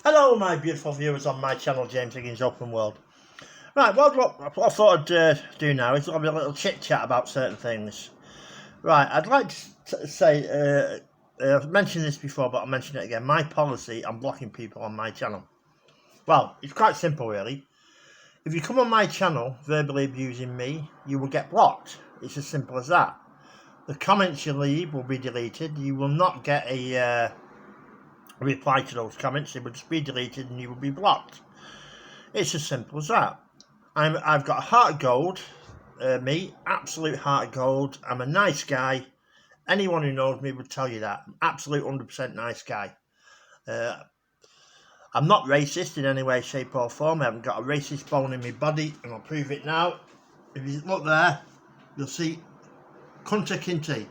Hello my beautiful viewers on my channel, James Higgins Open World. Right, what I thought I'd do now is have a little chit chat about certain things. Right, I'd like to say, I've mentioned this before but I'll mention it again, my policy on blocking people on my channel. Well, it's quite simple really. If you come on my channel verbally abusing me, you will get blocked. It's as simple as that. The comments you leave will be deleted. You will not get a reply to those comments. They will just be deleted and you will be blocked. It's as simple as that. I've got a heart of gold, me, absolute heart of gold. I'm a nice guy. Anyone who knows me would tell you that. Absolute 100% nice guy. I'm not racist in any way, shape or form. I haven't got a racist bone in my body, and I'll prove it now. If you look there, you'll see Kunta Kinte,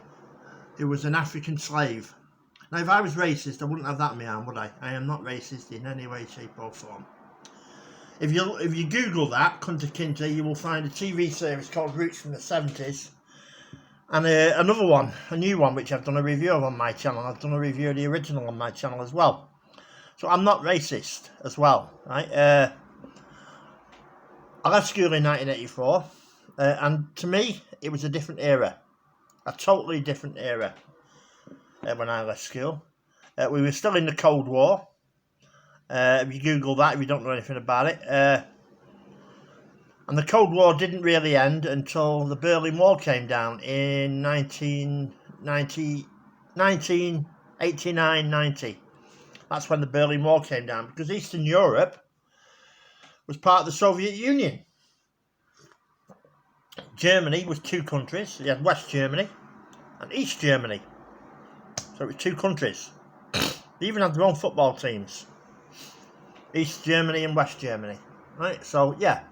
who was an African slave. Now, if I was racist, I wouldn't have that in my arm, would I? I am not racist in any way, shape or form. If you Google that, Kunta Kinte, you will find a TV series called Roots from the 70s. And another one, a new one, which I've done a review of on my channel. I've done a review of the original on my channel as well. So I'm not racist as well, right? I left school in 1984. And to me, it was a different era. A totally different era when I left school. We were still in the Cold War. If you Google that, if you don't know anything about it. And the Cold War didn't really end until the Berlin Wall came down in 1989-90. That's when the Berlin Wall came down, because Eastern Europe was part of the Soviet Union. Germany was two countries. You had West Germany and East Germany. So it was two countries. They even had their own football teams. East Germany and West Germany. Right? So, yeah.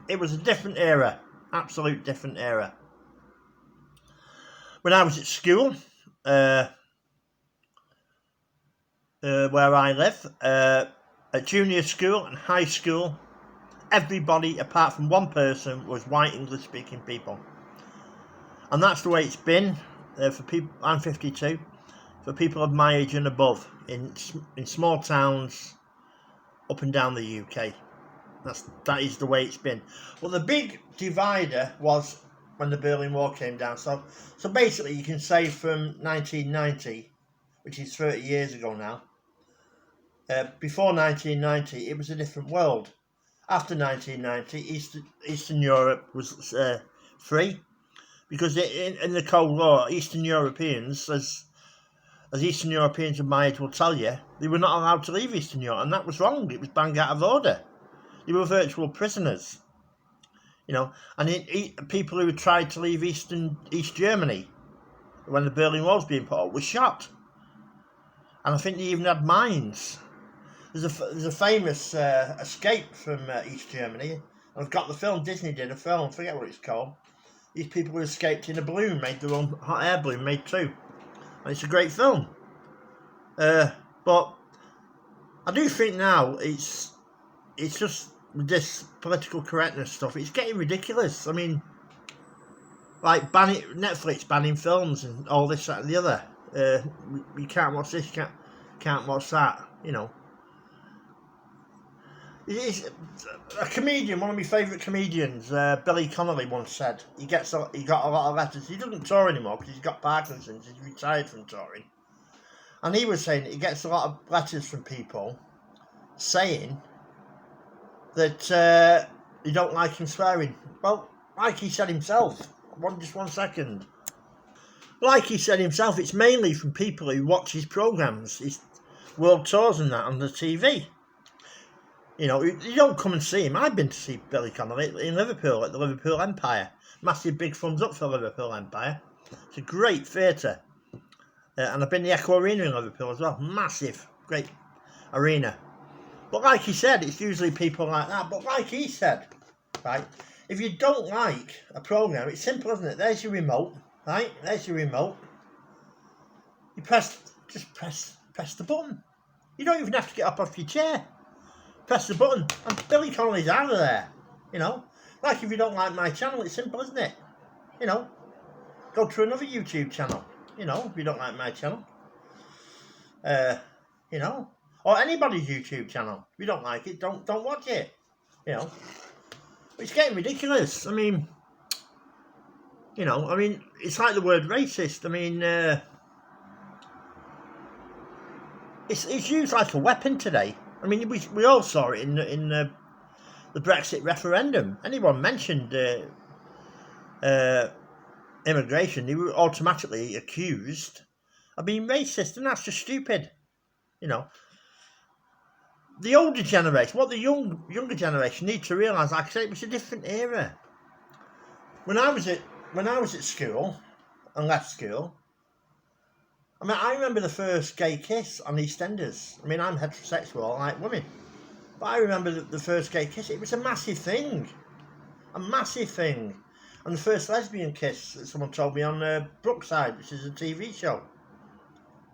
It was a different era. Absolute different era. When I was at school, where I live, at junior school and high school, everybody, apart from one person, was white English-speaking people. And that's the way it's been for people. I'm 52. For people of my age and above, in small towns up and down the UK. That is the way it's been. Well, the big divider was when the Berlin Wall came down. So basically, you can say from 1990, which is 30 years ago now. Before 1990, it was a different world. After 1990, Eastern Europe was free, because in the Cold War, Eastern Europeans, as Eastern Europeans of my age will tell you, they were not allowed to leave Eastern Europe, and that was wrong. It was bang out of order. They were virtual prisoners, and people who had tried to leave East Germany when the Berlin Wall was being put up were shot. And I think they even had mines. There's a famous escape from East Germany. I've got the film. Disney did a film, I forget what it's called. These people who escaped in a balloon, made their own hot air balloon, made two. And it's a great film. But I do think now it's just this political correctness stuff. It's getting ridiculous. I mean, like Netflix banning films and all this, that, and the other. You can't watch this, can't watch that. It's a comedian, one of my favourite comedians, Billy Connolly, once said he got a lot of letters. He doesn't tour anymore because he's got Parkinson's. He's retired from touring, and he was saying he gets a lot of letters from people saying that you don't like him swearing. Well, like he said himself, just 1 second. Like he said himself, it's mainly from people who watch his programmes, his world tours and that on the TV. You don't come and see him. I've been to see Billy Connolly in Liverpool at the Liverpool Empire. Massive big thumbs up for Liverpool Empire. It's a great theatre. And I've been to the Echo Arena in Liverpool as well. Massive, great arena. But like he said, it's usually people like that. But like he said, right, if you don't like a programme, it's simple, isn't it? There's your remote, right? There's your remote. You just press the button. You don't even have to get up off your chair. Press the button and Billy Connolly's out of there. Like if you don't like my channel, it's simple, isn't it? Go to another YouTube channel. If you don't like my channel. or anybody's YouTube channel. If you don't like it, don't watch it. You know, it's getting ridiculous. I mean, you know, I mean, it's like the word racist. I mean, it's used like a weapon today. I mean, we all saw it in the Brexit referendum. Anyone mentioned immigration, they were automatically accused of being racist, and that's just stupid. You know, the older generation, what the younger generation need to realise, like I say, it was a different era. When I was at school and left school, I mean, I remember the first gay kiss on EastEnders. I mean, I'm heterosexual, I like women, but I remember the first gay kiss. It was a massive thing, and the first lesbian kiss that someone told me on Brookside, which is a TV show.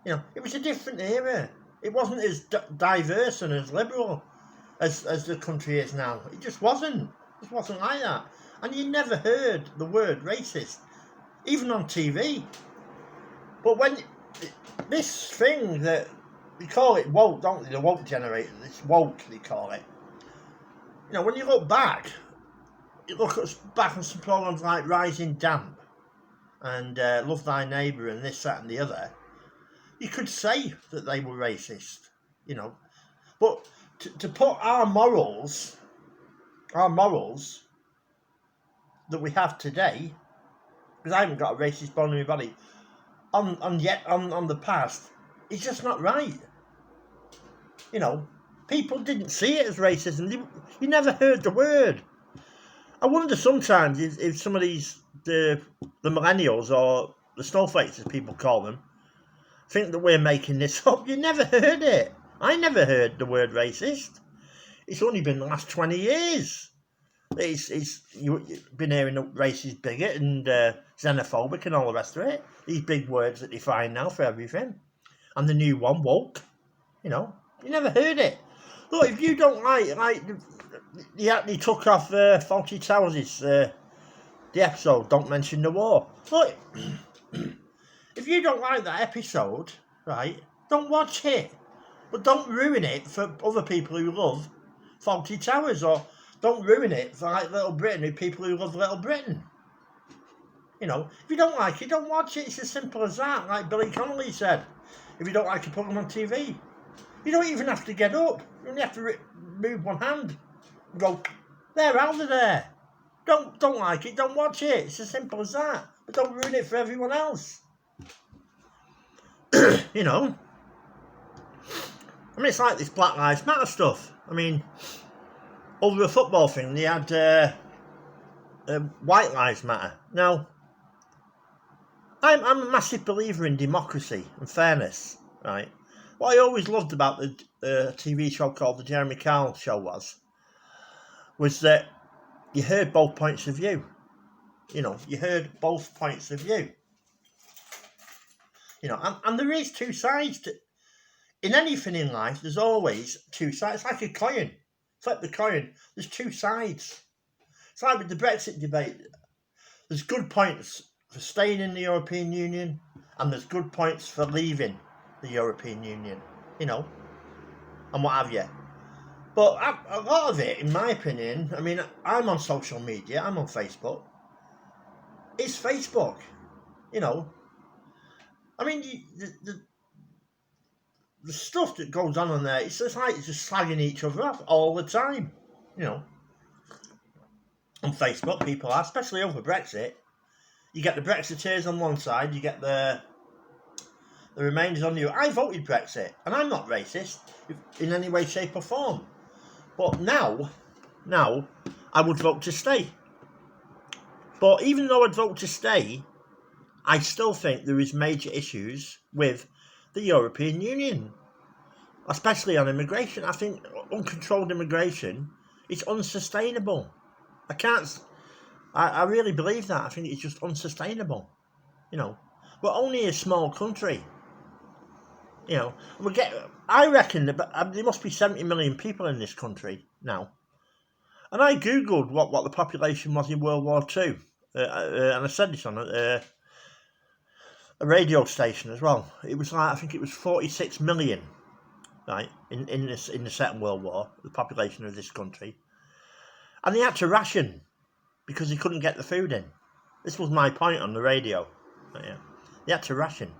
You know, it was a different era. It wasn't as diverse and as liberal as the country is now. It just wasn't. It just wasn't like that. And you never heard the word racist, even on TV. But when this thing that they call it woke, don't they? The woke generation. It's woke, they call it. You know, when you look back, back on some programs like Rising Damp and Love Thy Neighbour and this, that, and the other. You could say that they were racist, you know, but to put our morals that we have today, because I haven't got a racist bone in my body, on the past, it's just not right. You know, people didn't see it as racism. You never heard the word. I wonder sometimes if some of these the millennials, or the snowflakes as people call them, think that we're making this up. You never heard it. I never heard the word racist. It's only been the last 20 years. You've been hearing the racist, bigot and xenophobic and all the rest of it. These big words that they find now for everything. And the new one, woke. You know, you never heard it. Look, if you don't like he took off Faulty Towers' the episode, Don't Mention the War. Look, if you don't like that episode, right, don't watch it. But don't ruin it for other people who love Faulty Towers, or don't ruin it for like Little Britain, who people who love Little Britain. You know, if you don't like it, don't watch it. It's as simple as that. Like Billy Connolly said, if you don't like it, put them on TV. You don't even have to get up. You only have to move one hand and go, they're out of there. Don't like it, don't watch it. It's as simple as that. But don't ruin it for everyone else. You know, I mean, it's like this Black Lives Matter stuff. I mean, over a football thing, they had White Lives Matter. Now, I'm a massive believer in democracy and fairness, right? What I always loved about the TV show called The Jeremy Kyle Show was that you heard both points of view. You know, you heard both points of view. You know, and there is two sides in anything in life. There's always two sides. It's like a coin. Flip the coin. There's two sides. It's like with the Brexit debate. There's good points for staying in the European Union, and there's good points for leaving the European Union. You know, and what have you. But a lot of it, in my opinion, I mean, I'm on social media. I'm on Facebook. It's Facebook. You know. I mean, the stuff that goes on there, it's just like just slagging each other off all the time, you know. On Facebook, people are, especially over Brexit. You get the Brexiteers on one side, you get the Remainers on the other. I voted Brexit, and I'm not racist in any way, shape or form. But now, I would vote to stay. But even though I'd vote to stay, I still think there is major issues with the European Union, especially on immigration. I think uncontrolled immigration is unsustainable. I really believe that. I think it's just unsustainable. You know, we're only a small country. You know, I reckon that there must be 70 million people in this country now. And I googled what the population was in World War II, and I said this on a radio station as well. It was like, I think it was 46 million right, in the Second World War, the population of this country, and they had to ration because they couldn't get the food in. This was my point on the radio. Yeah, they had to ration,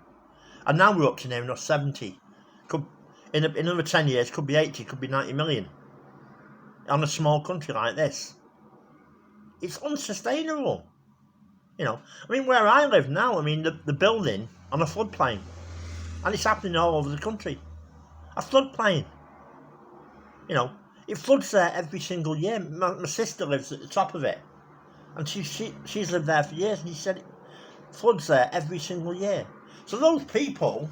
and now we're up to near enough 70. Could in another 10 years, could be 80, could be 90 million on a small country like this. It's unsustainable. You know, I mean, where I live now, I mean, the building on a floodplain, and it's happening all over the country. A floodplain. You know, it floods there every single year. My sister lives at the top of it, and she's lived there for years, and she said it floods there every single year. So those people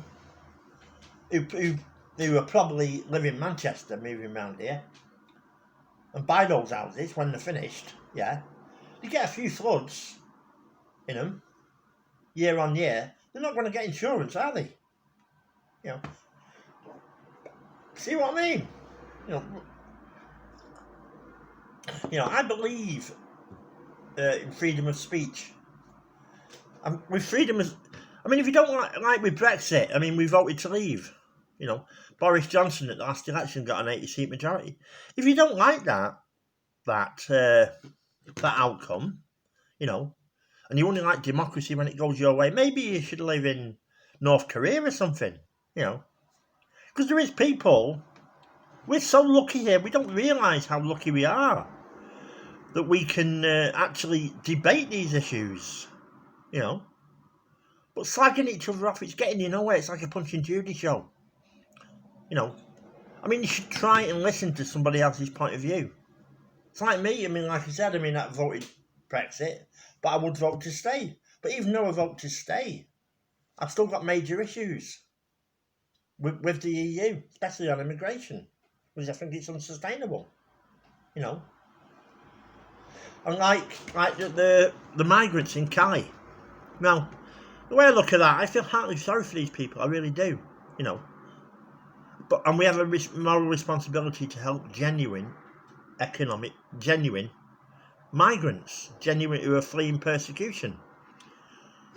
who are probably live in Manchester, moving around here, and buy those houses when they're finished, yeah, they get a few floods in them, year on year. They're not going to get insurance, are they? You know, see what I mean? You know, I believe in freedom of speech. And with freedom of, I mean, if you don't like with Brexit, I mean, we voted to leave. You know, Boris Johnson at the last election got an 80-seat majority. If you don't like that outcome, you know, and you only like democracy when it goes your way, maybe you should live in North Korea or something, you know. Because there is people, we're so lucky here, we don't realise how lucky we are that we can actually debate these issues, you know. But slagging each other off, it's getting you nowhere. It's like a Punch and Judy show, you know. I mean, you should try and listen to somebody else's point of view. It's like me, I mean, like I said, I mean, I voted Brexit, but I would vote to stay. But even though I vote to stay, I've still got major issues with the EU, especially on immigration, because I think it's unsustainable, you know. And like the migrants in Calais. Now, the way I look at that, I feel heartily sorry for these people. I really do, you know. And we have a moral responsibility to help genuine migrants, who are fleeing persecution.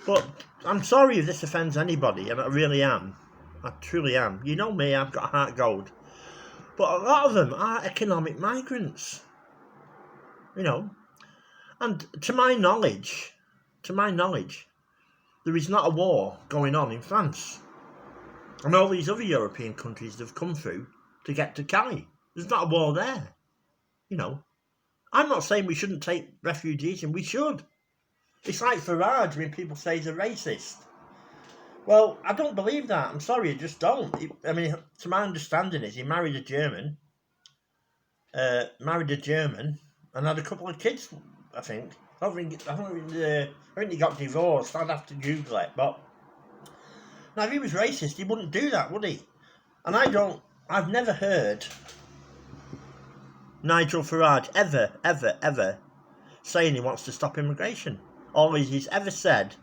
But I'm sorry if this offends anybody, and I really am. I truly am. You know me, I've got a heart of gold. But a lot of them are economic migrants, you know. And to my knowledge, there is not a war going on in France. And all these other European countries have come through to get to Calais. There's not a war there, you know. I'm not saying we shouldn't take refugees in, we should. It's like Farage when people say he's a racist. Well, I don't believe that. I'm sorry, I just don't. I mean, to my understanding is he married a German, and had a couple of kids, I think. I think he got divorced. I'd have to Google it. But now, if he was racist, he wouldn't do that, would he? And I've never heard Nigel Farage ever saying he wants to stop immigration. All he's ever said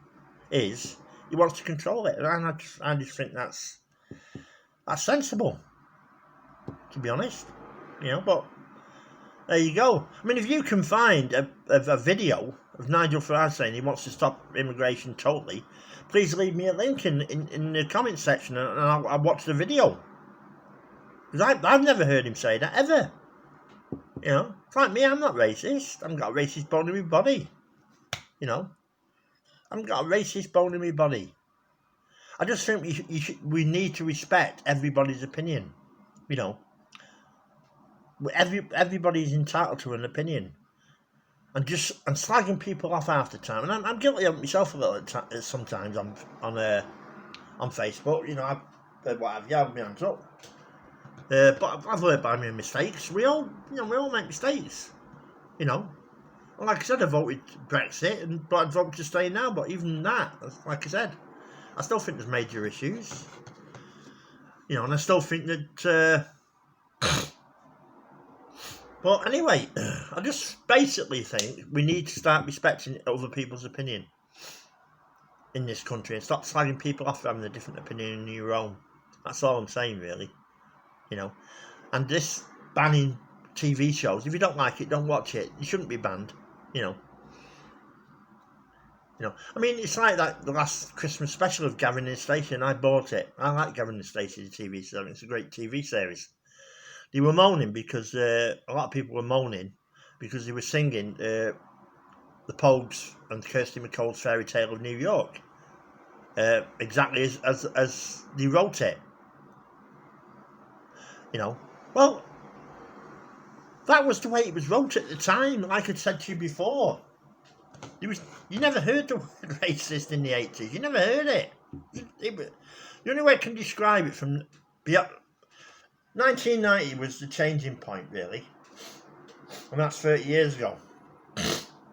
is he wants to control it, and I just think that's sensible, to be honest, you know. But there you go. I mean, if you can find a video of Nigel Farage saying he wants to stop immigration totally, please leave me a link in the comment section, and I'll watch the video. Because I've never heard him say that ever. You know, it's like me, I'm not racist. I haven't got a racist bone in my body. You know, I haven't got a racist bone in my body. I just think we need to respect everybody's opinion. You know, everybody's entitled to an opinion, and slagging people off half the time. And I'm guilty of it myself a little sometimes on Facebook. You know, I've what have you, had my hands up. But I've learned by my mistakes. We all make mistakes, you know. And like I said, I voted Brexit, but I'd vote to stay now. But even that, like I said, I still think there's major issues, you know, and I still think that. But anyway, I just basically think we need to start respecting other people's opinion in this country and stop slagging people off for having a different opinion than your own. That's all I'm saying, really. You know, and this banning TV shows, if you don't like it, don't watch it. You shouldn't be banned, you know. You know, I mean, it's like that the last Christmas special of Gavin and Stacey. I bought it. I like Gavin and Stacey, the TV series. It's a great TV series. They were moaning because a lot of people were moaning because they were singing the Pogues and Kirsty MacColl's Fairy Tale of New York exactly as they wrote it. You know, well, that was the way it was wrote at the time. Like I said to you before, you never heard the word racist in the 80s. You never heard it. The only way I can describe it from 1990 was the changing point, really, and that's 30 years ago.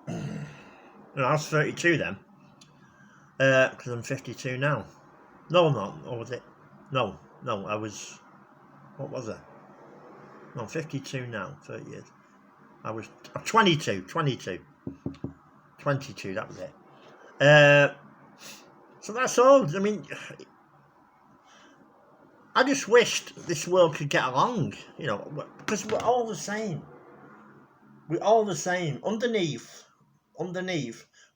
I was 32 then, because I'm 52 now. No, I'm not. Or was it? No, I was. What was it? No, I'm 52 now. 30 years. I was 22. 22. That was it. So that's all. I mean, I just wished this world could get along, you know, because we're all the same. We're all the same. Underneath,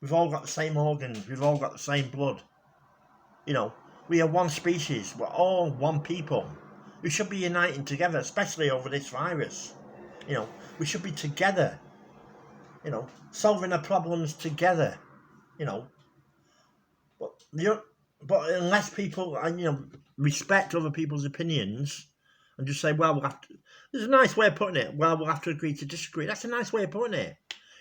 we've all got the same organs. We've all got the same blood. You know, we are one species. We're all one people. We should be uniting together, especially over this virus. You know, we should be together. You know, solving our problems together. You know, but unless people, you know, respect other people's opinions and just say, well, we'll have to. There's a nice way of putting it. Well, we'll have to agree to disagree. That's a nice way of putting it.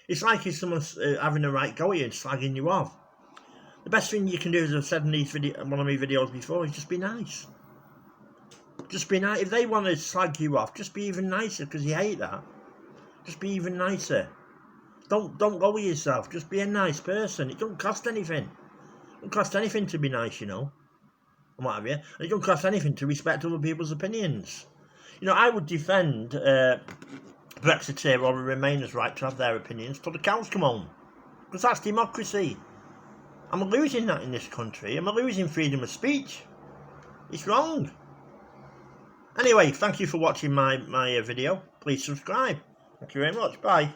It's like if someone's having a right go at you and slagging you off. The best thing you can do, as I've said in one of my videos before, is just be nice. Just be nice. If they want to slag you off, just be even nicer, because you hate that. Just be even nicer. Don't go with yourself. Just be a nice person. It don't cost anything. It don't cost anything to be nice, you know. And what have you. And it don't cost anything to respect other people's opinions. You know, I would defend Brexiteer or Remainers' right to have their opinions till the cows come home. Because that's democracy. I'm losing that in this country. I'm losing freedom of speech. It's wrong. Anyway, thank you for watching my video. Please subscribe. Thank you very much. Bye.